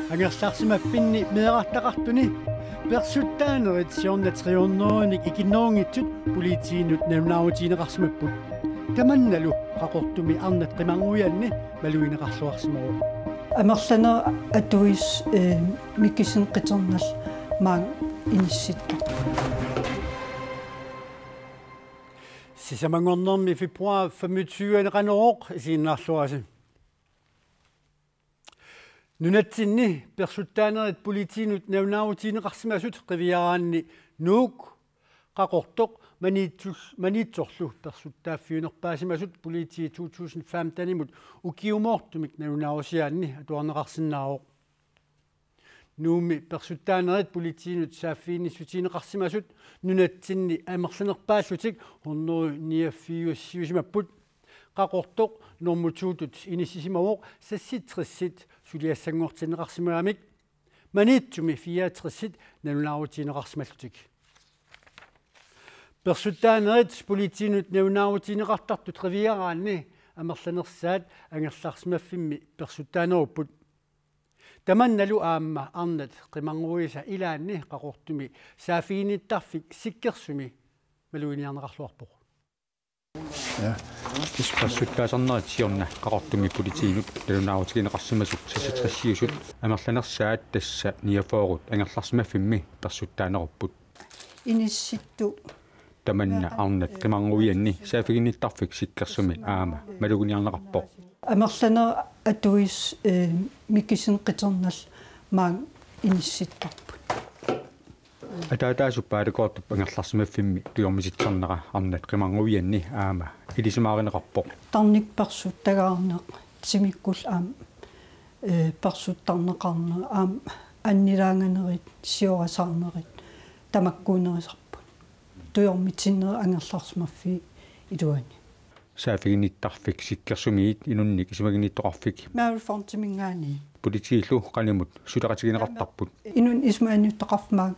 Angersaarsimaffinni meerartaqartuni persuttaanerit siornatriornerunik ikinnoongitsut politiinut naunaautiineqarsimapput tamannalu qaqortumi arnat qimanguyanni maluineqarluarsimaru amerlana atuis mikkisenqiternal maang inissitta sisamangornermi februar 25 qaneroq isiinnaarluasi nunatsinni persuttaanerit politiinut naunaautiineqarsimasut qiviaraanni nuuk qaqortoq maniitsorlu persuttaaffiunerpaasimasut politii 2005 tanimut ukiumoortumik naunausiaanni atuarneqarsinnaaroq nuumi persuttaanerit politiinut saaffiinissutiineqarsimasut nunatsinni amerlanerpaallutik horneri niaffiussiusimapput qaqortoq normutsuutut inissisimavoq sassitrissit suliassangortinneqarsimaamik maniitsumi 64 naunaautiineqarsimallutik persuttaanerit politiinut naunaautiineqartartut riviaraanni amerlanersaat angerlarsimaffimmi persuttaanerupput tamannalu aamma arnat qimanguisa ilaanni qaqortumi saafiinittarfik sikkersumi maluiniarneqarluarpoq ja persuttaasernerit siorna qaqortumi politiinut naunaautiineqarsimasut sassitrissiusut amerlanersaat tassa niafoorut angerlarsimaffimmi persuttaanerupput inissittu tamanna arnat qimanguyanni saafiginittarfik sikkersumi aama maluguniarneqarpoq amerlana atuis mikkisenqiternal maang inissittarput атаатаасуппаалукоортуп анgerlarsimaffimmi туйормиситсарнера арнат qimanguyanni аама илисимааринеқарпоқ тарникперсуттагаарнеқ тимиккул аам персуттарнеқарне аам аннилаанганерит сиорасаарнерит тамаккуунерисарпут туйормитсиннер ангерларсимаффи илуани саафигиниттарфик сиккерсумиит инунник исмагиниттоқарфик маалфортимингаани политииллу qalimut сулеқатигинеқартарпут инун исмааниуттоқарфмаа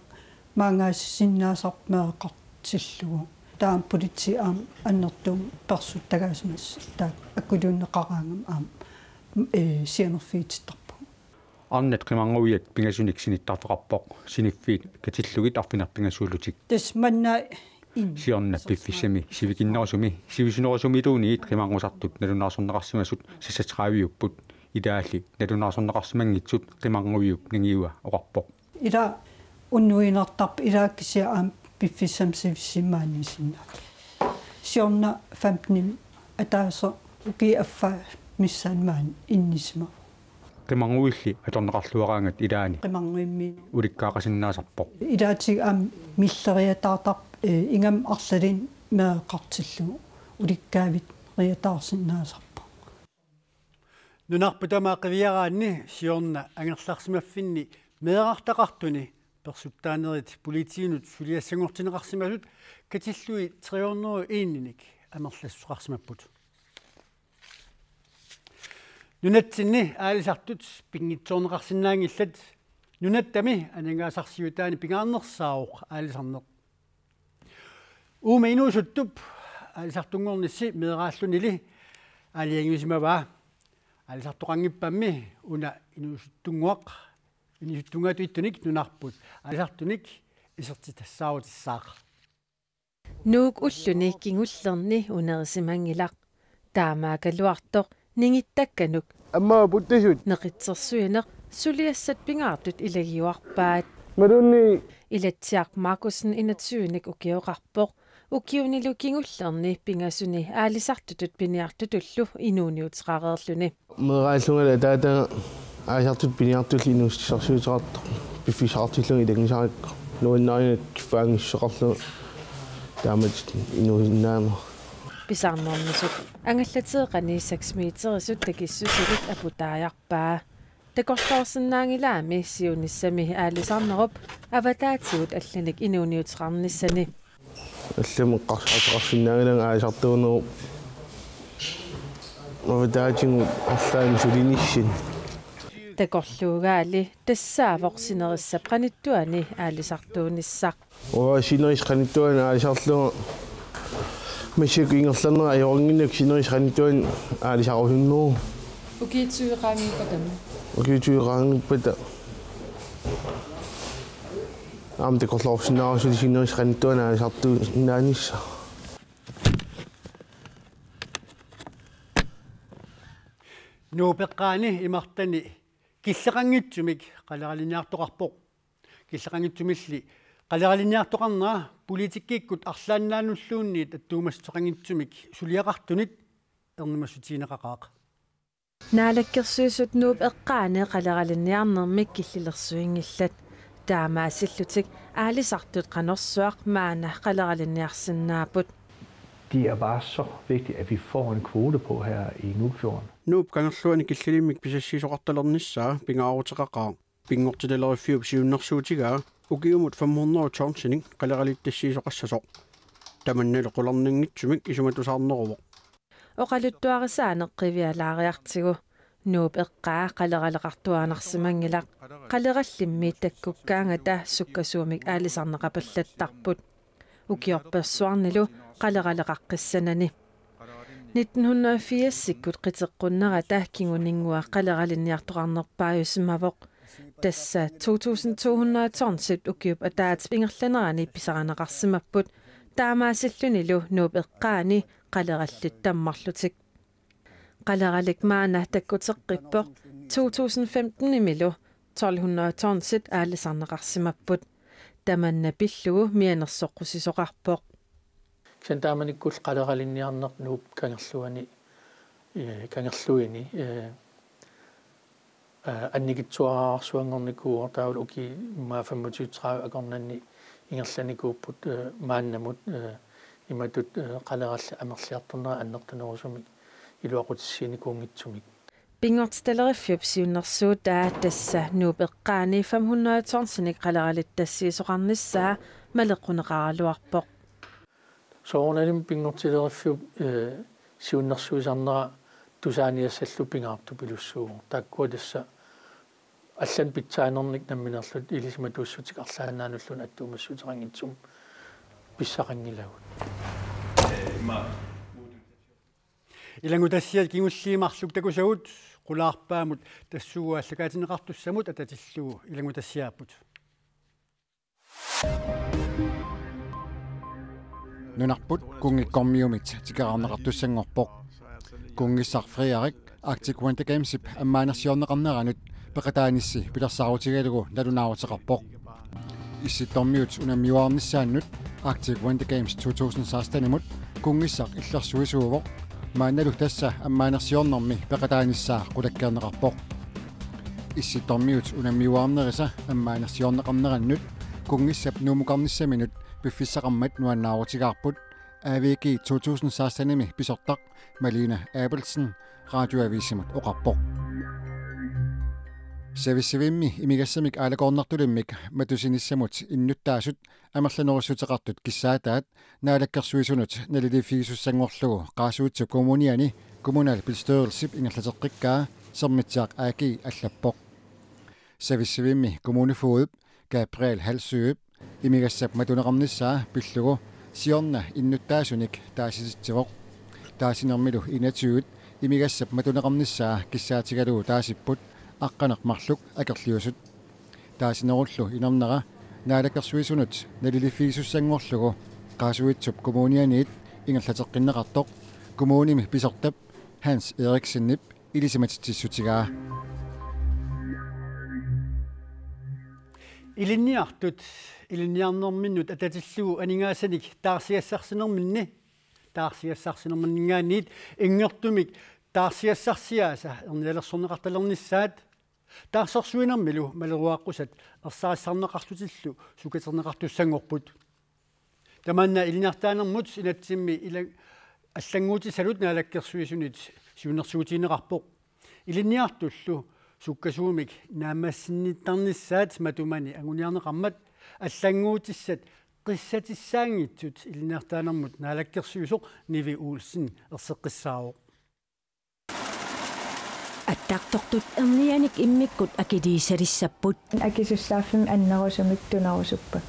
маангаассиннаасарпмеэқартиллугу таам полити аам аннертум персуттагаасмас таа аккулууннеқараангам аам сианерфиититтарпу арнат qimanguiat пингасуник синиттартоқарпоқ синиффиит катиллугит арфинарпингасуулутик тас манна сиорна пиффисами сивикиннерусуми сивисунерусумилуунит qimanngusartut налунаарсорнеқарсимасут сассатраавиуппут илаалли налунаарсорнеқарсимангитсут qimannguyup нигиуа оқарпоқ ила уннуинартарп илааккисиа аам пиффисам сивиссимаанисинна сиорна 15 атаасо уки аффа миссаанмаан иннисма qimanguilli аторнеқарлуараангат илаани qimanguimmi уликкаақасиннаасарпоқ илаатиг аам миллериатаартарп ингам арлалин меэқартиллу уликкаавит риатаарсиннаасарпо нунарпутамаақивиараанни сиорна ангерларсимаффинни меэрартақартуни персуттаанерит политиинут сулиассангортинеқарсимасут катиллуи триорнеру иинниник амерлассуқарсимаппут нунатсинни аалисартут пингитсоорнеқарсинаангиллат нунаттами анангаасарсиутаани пингаарнерсаауқ аалисарнеқ уумаинуусуттуп аалисартунгорнисси меэрааллунили аалиангисимаваа аалисартоқангиппамми уна инуусуттунгуақ инисуттунгаату иттуник нунарпут аалисартуник исертитассаавутиссаақ нуук уллуни кингуллерни унерисимангилақ таамаакалуартоқ нингиттакканук аммаа путтисут неқитсерсуинеқ сулиассат пингаартут илагиуарпаат малунни илатсиақ Маркусен инатсуиник укиоқарпоқ укиунилу кингуллерни пингасуни аалисартутут пиниартутуллу инууниутеқареерлүни мерааллунгала таата аасартут пиниартулли инуссисарсуутеқарто пиффисаартиллуги тагнисарикко нуиннаанат киффаангиссоқарлу таамат инуиннаама писарнэрнисут ангаллатеэқани 6 метерисут такиссусилит апутааярпаа такорлоорсинаангилаами сиуниссами аалисарнеруп аватаатиут алланик инууниутеқарниссани аллами қарсаатеқарсинаагилан аасартуунеру аватаатингу арлаами сулиниссин такорлуугаали тассаавоқсинерисса праниттуани аалисартуунissaq синерис қаниттуана аалисарлуга мисик ингерлернера аёрингинак синерис қаниттуан аалисарусуннеру укиитсуиқаангиппатама укиитсуиқаангиппата Tekorlorsinnaarusuli sinnerisqanittuana aalisartu naanissa. Nuupeqqaani imartani killeqangitsumik qaleraliniartoqarpoq killeqangitsumilli qaleraliniartoqarnaa politikkiikkut arlaannaanulluunniit attuumassoqangitsumik suliaqartunit ernimassutiineqaqaaq naalakkersuusut nuup eqqaane qaleraliniarnermik killillersuingillat taamaassillutik aalisartut qanorsuaq maana qaleraliniarsinnaaput. Det er bare så vigtigt, at vi får en kvote på her i Nuukfjorden. Nuup kangerluani killilimmik pisassiisoqartalernissaa pingaarutaqaqaa pingortilelerifiup siunnersuutigaa ukiumut 500 tonsinin qaleralittassiisoqassasoq tamannale qularninngitsumik isumatusaarneruvoq oqaluttuarisaanеққивиалаариартигу nuup eqqaa qaleraleqartuaanarsimangilaq qalerallimmiit takkukkaangata sukkasuumik aalisarneqapallattarput ukiorpersuarnilu qaleraleqaqqissanani 1980-sikkut qiteqqunnerata kinguningua qaleraliniartoqarnerpaajusmavoq tassa 2200 tonsit ukiup ataat ingerlanerani pisaranaqarsimapput taamaasillunilu nuup eqqaani qalerallit tammarlutik qaleralik maana takkutеққиппоq 2015 imilu 1200 tonsit aalisarneqarsimapput tamanna pillugu mianersoqqusisoqarpoq Sentamanikul qaleraliniarneq nuup kangerluini annikitsuarsuangornikuur taul uki ma 25 agornanni ingerlanikuupput maannamut imatut qaleralla amerliarturnera annertanerusumik iluaqutissiinikuungitsumik pingortitaleriffiup siunnersuut tassa nuup eqqaani 500 tonsinik qaleralittassiisoqarnissaa maleqquneqaraluarpoq soornalim pingortitaleriffiup siunnersuisarnera tusaaniassallu pingaartu pilussuugu taakkuatassa аллан питсаанерник намминерлут илисма туussуtik арлаанааннуллун аттуумассутерангитсум писсақангилагут илангутассиал кигуллиимарлук такусагут qulaarpaamut тассууааллакаатинеқартуссамут ататиллугу илангутассиааппут нунарпут кунгиккормиумит тикаарнеқартуссангорпоқ кунгиссарфриарик Arctic Winter Gamesip аммаанерсиорнеқарнеранут пеқатаанисси пилерсаарутигалугу налунааутеқарпоқ исситтормиут унаммиуаарниссааннут Arctic Winter Games 2016-имут кунгиссақ иллерсуисуувоқ маанналу тасса аммаанерсиорнэрми пеқатааниссаа қулаккернеқарпоқ исситтормиут унаммиуаарнериса аммаанерсиорнеқарнераннут кунгиссап нуумукарниссаминут пиффиссақармат нуаннаарутигаарпут AVG 2016-ими писортақ Malina Abelsen radioavisimut oqarpoq Savissivimmi imigassamik aalaqornertulimmik matusinissamut innuttaasut amerlanerussuteqartut kissaataat naalakkersuisunut nalilifiisussangorlugu qaasuutsu kommuniani kommunal pilstørelsip ingerlateqqikkaa sermitsiaq aaki allappoq Savissivimmi kommunefuup Gabriel Halsøep imigassap matuneqarnissaa pillugu siorna innuttaasunik taasisitsivoq taasinermilu inatuut imigassap matuneqarnissaa kissaatigalugu taasipput aqqaneqmarluk akerliusut taasinerullu inernaqa naalakkersuisunut nalilifiisussangorlugu qaasuitsup kommunianiit ingerlateqqinneqartoq kommunimi pisortap Hans Eriksenip ilisimatitsissutigaa iliniarnerminnut atatillugu aningaassanik taarsiassarsinerminni taarsiassarsinerminningaaniit ingertumik taarsiassarsiaasa ernialersorneqartalernissaat taarsorsuinermilu maleruaqqusat ersaassarneqartutillu sukaterneqartussangorput tamanna iliniartaanermut inatsimmi аллангуутисалут наалаккерсуисунит сиунерсуутинеқарпоқ илинниартуллу суккасуумик наамассинниттарниссаат матумани агуниарнеқармат аллангуутиссат қиссатиссаангитсут илинниартаанермут наалаккерсуисоқ Nivi Olsen ерсеққиссаавоқ аттартортут эрнианик иммиккут акилиисалиссаппут акисуссааффим аннерусумик тунарусуппа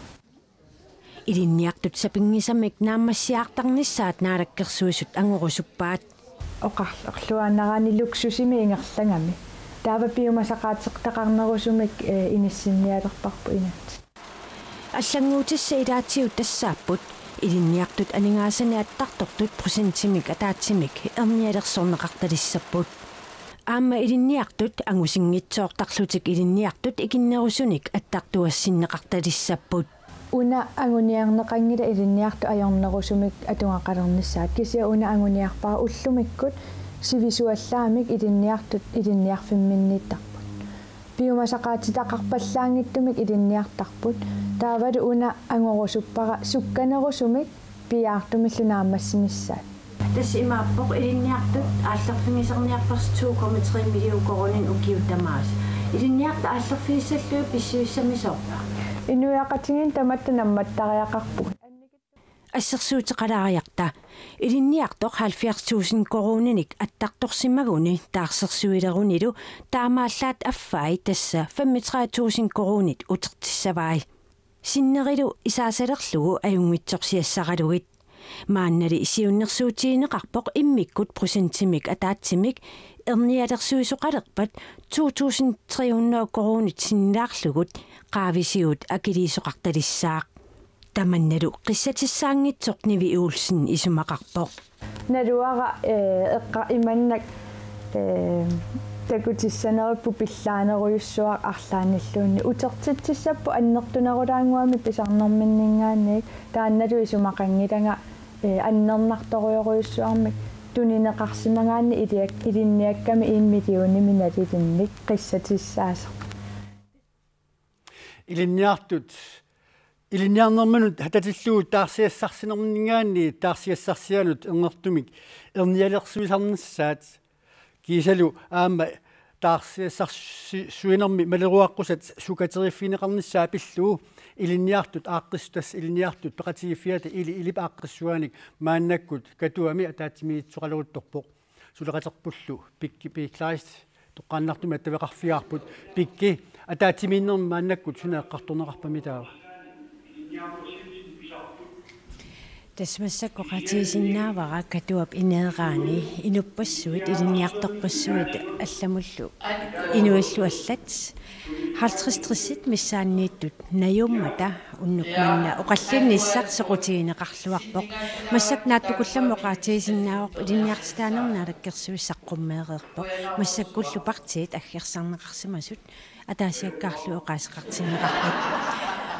илинниартут сапингисамик наамассиаартарниссаат наалаккерсуисут ангорусуппаат оқарлуаннараани луксусими ингерлангами таава пиумасақаатеқтақарнерусумик иниссинниалерпарпу инат аллангуутисса илаатиут тассааппут илинниартут анингаасани аттартортут процентимик атаатсимик эрниалерсорнеқарталиссаппут аама илинниартут ангусингитсоортарлутик илинниартут икиннерусуник аттартуассиннеқарталиссаппут уна ангуниарнеқангила илинниарту аёрнерусумик атунгақалернissaат кися уна ангуниарпаа уллумиккут сивисуаллаамик илинниартут илинниарфимминниттарпут пиумасақаатитақарпаллаангиттумик илинниартарпут таавалу уна ангорусуппара сукканерусумик пиаартумиллунаамассинissaат тасси имааппоқ илинниартут ааллерфигисерниарпарс 2,3 миллион коронин укиутамаас илинниарта ааллерфигиссаллуу писсуиссамисорпа инуяқатингин таматта намматтариақарпуг ассерсуутеқалаариарта илинниартоқ 70,000 корониник аттарторсимагуни таарсерсуилерунилу таамааллаат аффаи тасса 35,000 коронит утертиссаваи синнерилу исаасалерлугу аюнгитсорсиассаралугит мааннали исиуннерсуутиинеқарпоқ иммиккут процентимик атаатсимик эрниалерсуисоқалерпат 2,300 коронит синнаарлугут qaavisiut akiliisoqartalissaaq tamannalu qissatissaaangitsoqnivi uulsin isumaqarpoq naluara eqqa imannak takutissaanerippu pillaaneruyussuaq arlaanilluunni utertitsissappu annertunerulaanguami pisarnerminningaanniik taannalu isumaqangilanga annernertoruyoruyussuarmik tunineqarsimangaanni ilinniakkami 1 millionni nalilinnik qissatissaasa илинниартут илинниарнерманут хататиллуу таарсиассарсинернингаанни таарсиассарсианут эрнертумик эрниалерсуисарнissaат кисалу аама таарсиассарсуинерми малеруаққусат сукатериффинеқарнissaа пиллуу илинниартут ааққистас илинниартут пеқатигиффиата илип ааққиссуаник мааннаккут катуами атаатсимиитсоқалуутторпоқ сулеқатерпуллу пикки пиклайс тоққааннартуми аттавеқарфиаарпут пикки атаатимииннерми мааннаккут сунаэққартунеқарпамитаава тасмассаккоқатигисиннаавара катуап инеераани инуппассуит илинниарторпассуит алламуллу инуиллу аллат 50-30 миссааннииттут наюммата уннукманна оқаллинниссақ соқутигинеқарлуарпоқ массак нааттукулламмо qaatigisиннаавоқ илинниартитааnerнaalakkersuissaqqummеереерпоқ массаккуллу партиит аггерсарнеқарсимасут атаасиаккаарлу оқаасеқартинеқарпут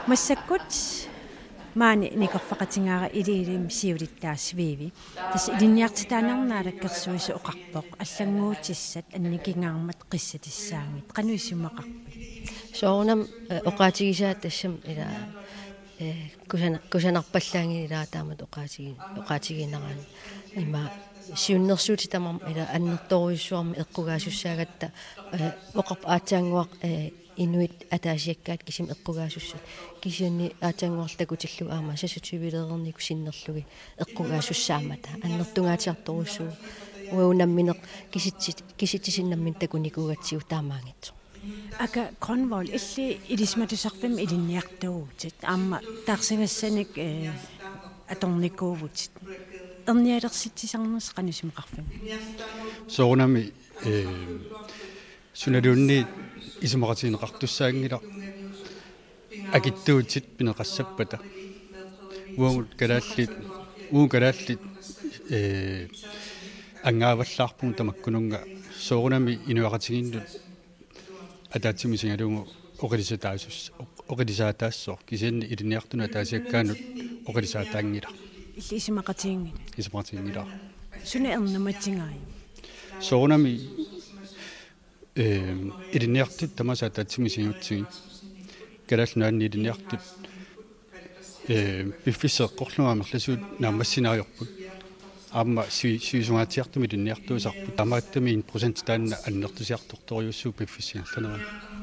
массаккут маани никорфақатингаара илиилим сиулиттаасвиви тас илинниартитааnerнaalakkersuissu оқарпоқ аллангуутиссат анникингаармат қиссатиссаангит қануиссумақарпи соорнам оқаатигисаат тассам ила кусанарпаллаанги илаа таамат оқаатигинераани има сиуннерсуути тамам ила аннерторуйуссуарми эққугаасуссаагатта оқарп аатаангуақ инуит атаасиаккаат кисим эққугаасуссут кисиунни аатаангуарлакутиллу аама сасутивилеернику синнерлуги эққугаасуссаамата аннертунгаатиарторуссуу уунамминеқ киситсиннаммин такуникугатсиу таамаангитсо ака кронвол илли илисматусарфим илинниартуутит аама таарсигассаник аторникуувутит эрниалерситсисарнерс qanusumqarfim соорнами суналуунни исумақатинеқартуссаангила акиттуутит пинеқассаппата уун калааллит ангааваллаарпун тамаккунунга соорнами инуақатигиннут атаатсимисингалугу оқилисаатаассоо кисианни илинниартуна таасиаккаанут оқилисаатаангила исумақатингила суна эрнаматингаи соорнами илинниартут тамаса атаатсимисингутсиги калааллунаанни илинниартут пиффиссеққорлугаамерласуут наамассинариорпут аама сиисунгаатиартуми илинниартуусарпут тамааттами 1% таанна аннертусиарторторюуссуу пиффиссигалланера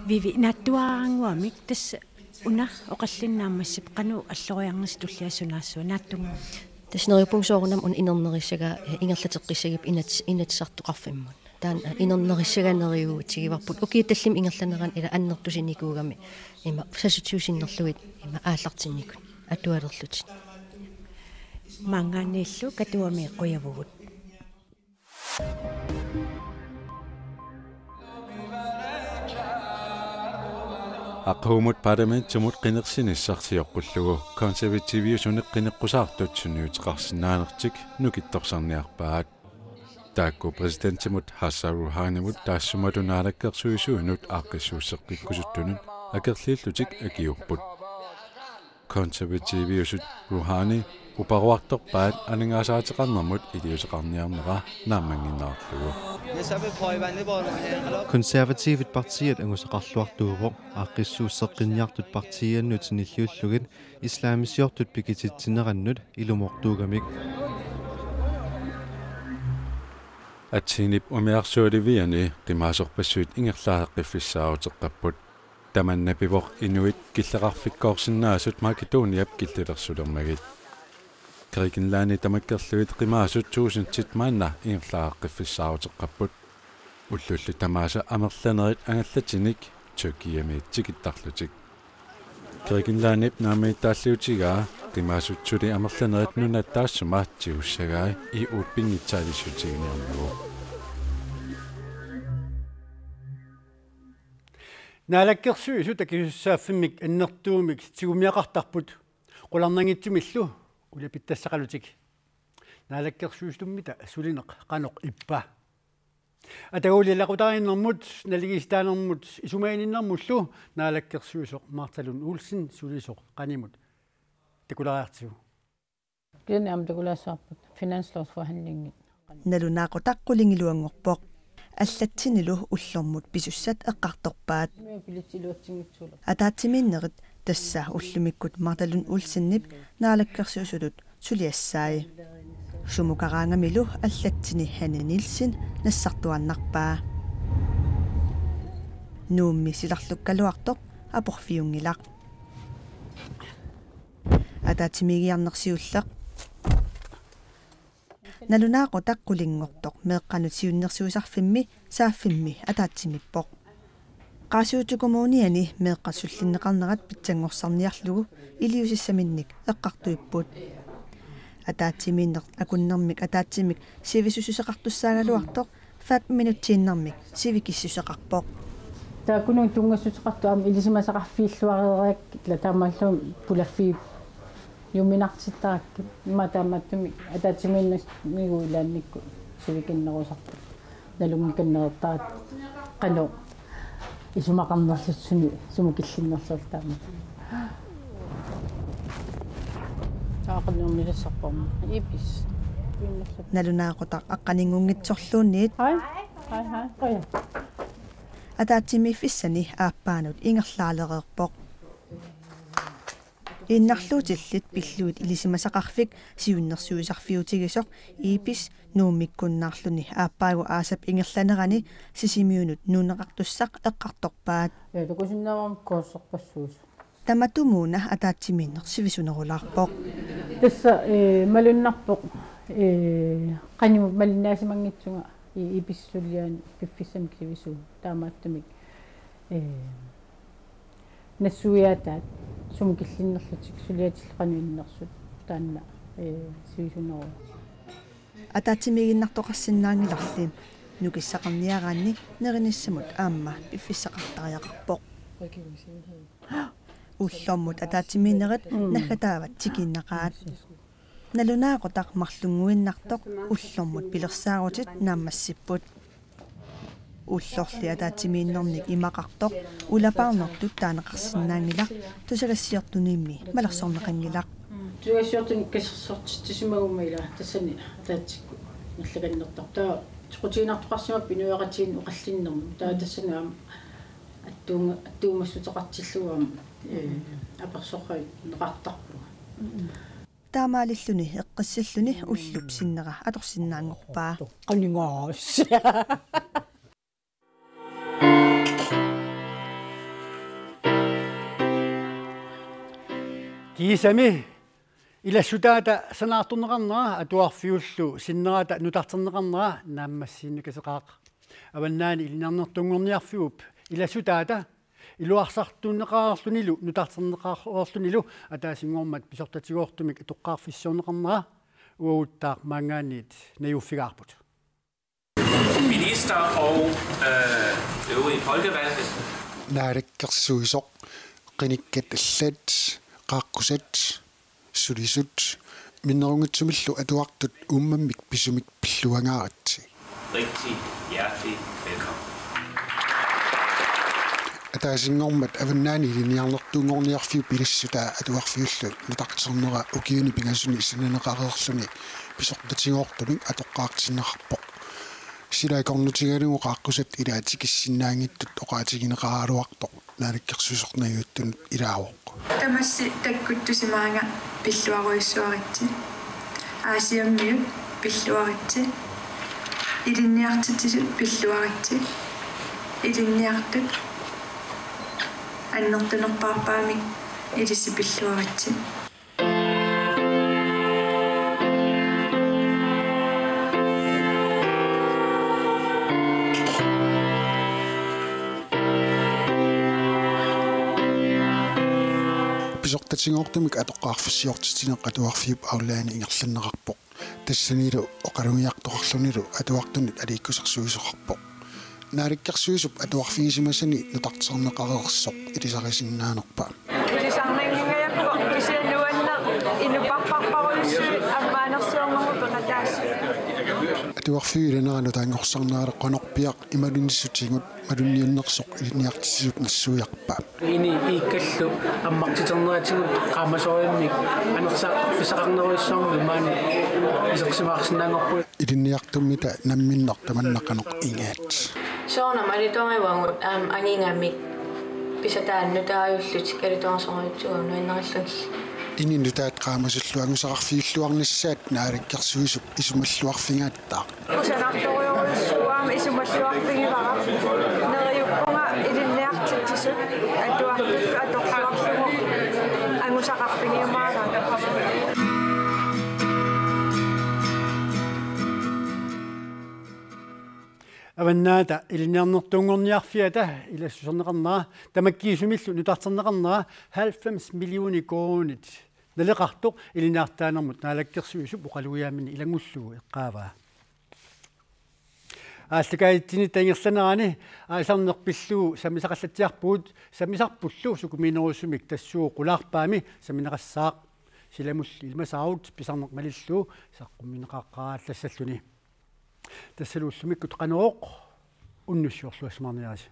виви наттуаангуамик тасса уна оқаллиннаамассип қану аллориарнис туллиассунаассуа нааттунгу таснерипунсоорнам ун инернерissага ингерлатеққиссагип инатсартоқарфиммут таан инернерissаганериугу тигиварпут укииталлим ингерланеран ила аннертусиникуугами има сасутиусиннерлугит има ааллартинникут атуалерлутит мангааниллу катуами қуявугут Aqhuumut parlamenttumut qinersinissartioqqullugu konservatiiviusuneq qineqqusaartut sunniutiqarsinnaanertik nukittorsarniarpaat taakku presidenttimut Hassan Rouhanimut taassumatunaalakkersuisuunut aaqqissuusseqqikkusuttunut akerliillutik akiurput konservatiiviusut Rouhani uparuartorpaat aningaasaatiqarnermut iliuseqarniarnera naammanginnaarlugu Konservatiivit partiet angusaqarluartuuvoq aaqqissuusseqqinniartut partiiannut islaamisiortut pikitittinerannut ilumortuugamik Atsinip umiarsuuliviani qimaasorpassuit ingerlaaqqiffisaarutеққаппут таманнапивоқ инуит киллеқарфиккоорсиннаасут Македониап киллилерсулермагит Грекинлаани тамаккерлуит qimaassut 1000 маанна ингерлааqqiffisaarutеққаппут уллуллу тамааса амерланерит ангаллатиник Тюркиямиитсикиттарлутик Грекинлаанип наамииттааллиутигаа qimaassutсули амерланерит нунаттаассумаат тиуссагаи иут пингитсаалиссутигиниарнугу наалаккерсуису такисуссааффиммик аннертуумик тигумиақартарпут qulарнангитсумиллу улапиттассақалутик наалаккерсуистуммита сулинеқ қаноқ иппа атагуулилақутариннэрмут налигистаанермут исумааниннэрмуллу наалаккерсуисоқ Марталун Улсен сулисоқ қанимут такулариартигу кинаам такулаассаарпут финанслоосфорhandling налунаақутаққулингилуангорпоқ аллатсинилу уллормут писуссат эққарторпаат атаатсиминнерит тасса уллумиккут Марталун Улсеннип наалаккерсуусулут сулиассаи сумукараангамилу аллатсини хананилсин нассартуаннарпаа нуумми силарлуккалуартоқ апорфиунгилақ атаатсимигиарнерсиуллеқ налунаақутаққулингортоқ меэққанут сиуннерсуусарфимми сааффимми атаатсимиппоқ qaasuutukomuuniani meeqqassullinneqarnerat pitsangorсарниарлугу илиусиссаминник эққартуиппут атаатсимииннер акуннэрмик атаатсимик сивисусусеқартуссаагалуартоқ 5 минутсииннэрмик сивикиссусеқарпоқ таакунун тунгассутеқарту аама илисимасақарфииллуарериак ила таамааллуум пулаффи юминартиттаракки матааматтуми атаатсимииннас мигуилаанникку сивикиннерусарпу налунгиканнертаат қано исумақарнерлутсуни сумукиллиннерлуутаама таақнэрмилассарпарма ипис налунаақутақ аққанингунгитсорлуунниит хай қая атаатсимиффиссани ааппаанут ингерлаалереерпоқ иннарлуутиллит пиллуит илисимасақарфик сиуннерсуисарфиутигисоқ ипис нууммиккуннаарлуни ааппаагу аасап ингерланерани сисимиунут нунеқартуссақ эққарторпаат такусиннаавам кооссорпассуус таматумууна атаатсимииннер сивисунерулаарпоқ тасса малуннарпоқ qañu малиннаасимангитсунга иписсулиаани пиффиссамик сивисуу таамааттумик нассуиатаат сумукиллиннерлутик сулиатиллеқануиннерсут таанна сивисунеру атаатсимигиннартоқарсинаангиларлим нукиссақарниараанни нериниссамут аама пиффиссақартариақарпоқ уллормут атаатсимиинерит наггатаават тикиннақаат налунаақутақ марлунгуиннартоқ уллормут пилерсаарутит нааммассиппут уллорли атаатсимииннэрник имақартоқ улапаарнертут таанеқарсинаангилар тусагассиартуниимми малерсорнеқангилақ тугассиортун кассерсортитсимагуммила тассани атаатсикку наллаганнертартаа тиқутиинартоқарсимап пинуяратиин уқаллиннэрму таа тассанаам аттуумассутеқартиллугаам аперсоррай неқартарпу таамаалиллуни эққиссиллуни уллуп синнера аторсиннаангорпаа qaningaas кисами илассутаата санаартунеқарнера атуарфиуллу синнерата нутартернеқарнера нааммассииннукасеқаақ аваннаани илинарнертунгорниарфиуп илассутаата илуарсартуннеқаарлунилу нутартернеқаарлунилу атаасингормат писортатигоортумик тоққарфиссуунеқарнера уауттаақ маангаанниит наюффигаарпут Minister og øvrige folkevalgte, naalakkersuisoq qinikkat allat qaaqqusat sulisut minnerungutsumillu atuartut ummammik pisumik pilluangaaratsi rigtig hjertelig velkommen. Ataasinngormat avannaani liniarnertuungorniarfiu pilassuta atuarfiullu natarternera ukiuni pingasuni isananeqareerluni pisortatingoortumik atoqqaartinnarpoq silaikornutigalugu qaaqqusat ilaatikissinnaangittut oqaatigineqaraaluartoq naalakkersuisornajuuttunut ilaawoq тамасси таккуттусимаанга пиллуаруйссуаритси аасиаммиут пиллуаритси илинниартитсисут пиллуаритси илинниартут аннертунерпаарпаамик илисси пиллуаритси pisortatingoortumik atoqqaarfissiortitineq atuarfiup aulaani ingerlannerarpoq тассанилу оқалуиартоқарлуниlu атуартунит алииккусерсуисоқарпоқ нааlikkersuisup атуарфигисимасани нутартернеқареерсоқ илисарисиннаанерпа илисарнангингаяппо кисианнуанна инупарпарпаруйссуит аммаанерсуангору пеқатаасси атуарфигиленерану таангорсарнаале қонорпиақ ималунниссутингут малунниуннерсоқ илиниартисисут нассуиарпа ини иккаллу аммартитернератигут qaamasorimik анерсаа фисақарнеруиссоорми маани исерсимаарсинаангорпу илиниартуммита намминнер таманнақанеқ ингаат соона малитонгивангут ангингаммик писатааннутааюллут калитонгсоруйутсугу нуиннериллунг ининнутаат qaamasulluangusaqarfiilluarnissaat naalikkersuisup исумаллуарфингааттаа усанарториоруссуаама исумаллуарфигивара нериуппунга илинниартитсисут атуартут аторсуарлугу ангусақарфигиумаага аваннаата илинниарнертунгорниарфиата илассусернеқарнера тамаккиисумиллу нутартернеқарнера 90 миллиони коонит налеқартоқ илиниартаанермут наалаккерсуисуп оқалуяамини илангуллугу эққааваа ааллакаитсини тангерланерани аасарнерпиллуу самисақаллатсиарпуут самисарпуллу сукуминеруссумик тассуу қулаарпаами саминеқассаақ силамулли илмасааут писарнеқ малиллуу саққумминеқааққааллассаллуни тассалууссумиккут қанеоқ уннуссиорлуасмаарниаси